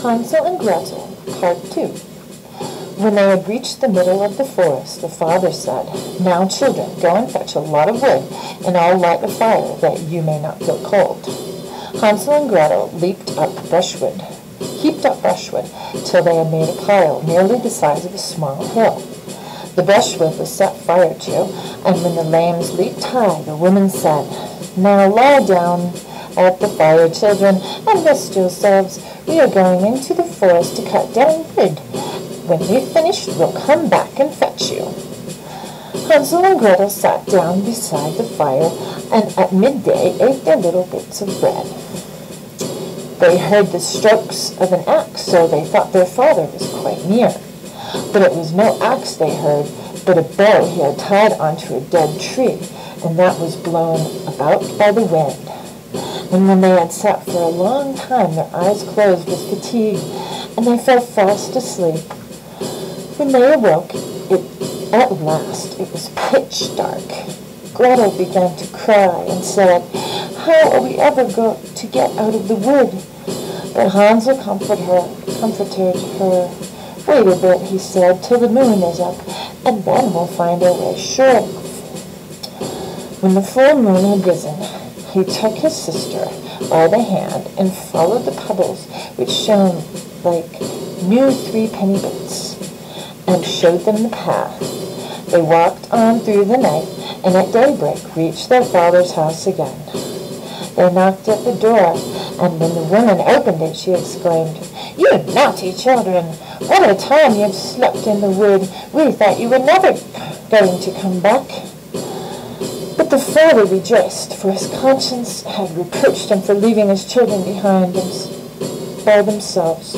Hansel and Gretel, Part 2. When they had reached the middle of the forest, the father said, "Now, children, go and fetch a lot of wood, and I'll light a fire, that you may not feel cold." Hansel and Gretel heaped up brushwood, till they had made a pile nearly the size of a small hill. The brushwood was set fire to, and when the lambs leaped high, the woman said, "Now lie down at the fire, children, and rest yourselves. We are going into the forest to cut down wood. When we've finished, we'll come back and fetch you." Hansel and Gretel sat down beside the fire, and at midday ate their little bits of bread. They heard the strokes of an axe, so they thought their father was quite near. But it was no axe they heard, but a bow he had tied onto a dead tree, and that was blown about by the wind. And when they had sat for a long time, their eyes closed with fatigue, and they fell fast asleep. When they awoke, at last it was pitch dark. Gretel began to cry and said, "How are we ever going to get out of the wood?" But Hanzel comforted her. "Wait a bit," he said, "till the moon is up, and then we'll find our way sure." When the full moon had risen, he took his sister by the hand and followed the pebbles, which shone like new three-penny bits, and showed them the path. They walked on through the night, and at daybreak reached their father's house again. They knocked at the door, and when the woman opened it, she exclaimed, "You naughty children! What a time you've slept in the wood! We thought you were never going to come back." But the father rejoiced, for his conscience had reproached him for leaving his children behind by themselves.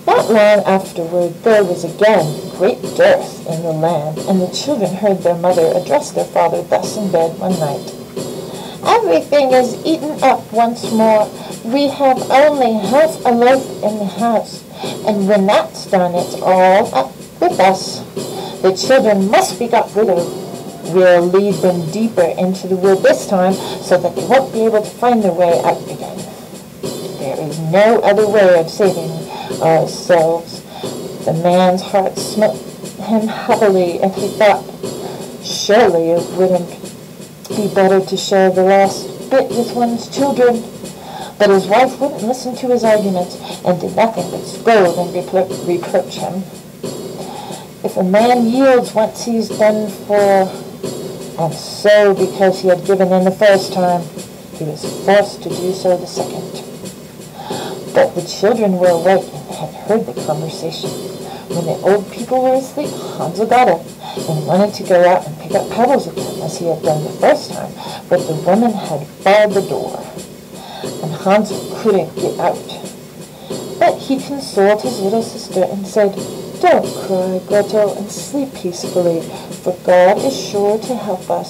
Not long afterward, there was again great dearth in the land, and the children heard their mother address their father thus in bed one night. "Everything is eaten up once more. We have only half a loaf in the house, and when that's done, it's all up with us. The children must be got rid of. We'll lead them deeper into the wood this time, so that they won't be able to find their way out again. There is no other way of saving ourselves." The man's heart smote him heavily, and he thought, surely it wouldn't be better to share the last bit with one's children. But his wife wouldn't listen to his arguments, and did nothing but scold and reproach him. If a man yields once, he's done for, and so because he had given in the first time, he was forced to do so the second. But the children were awake and had heard the conversation. When the old people were asleep, Hansel got up and wanted to go out and pick up pebbles again, as he had done the first time, but the woman had barred the door, and Hansel couldn't get out. But he consoled his little sister and said, "Don't cry, Gretel, and sleep peacefully, for God is sure to help us."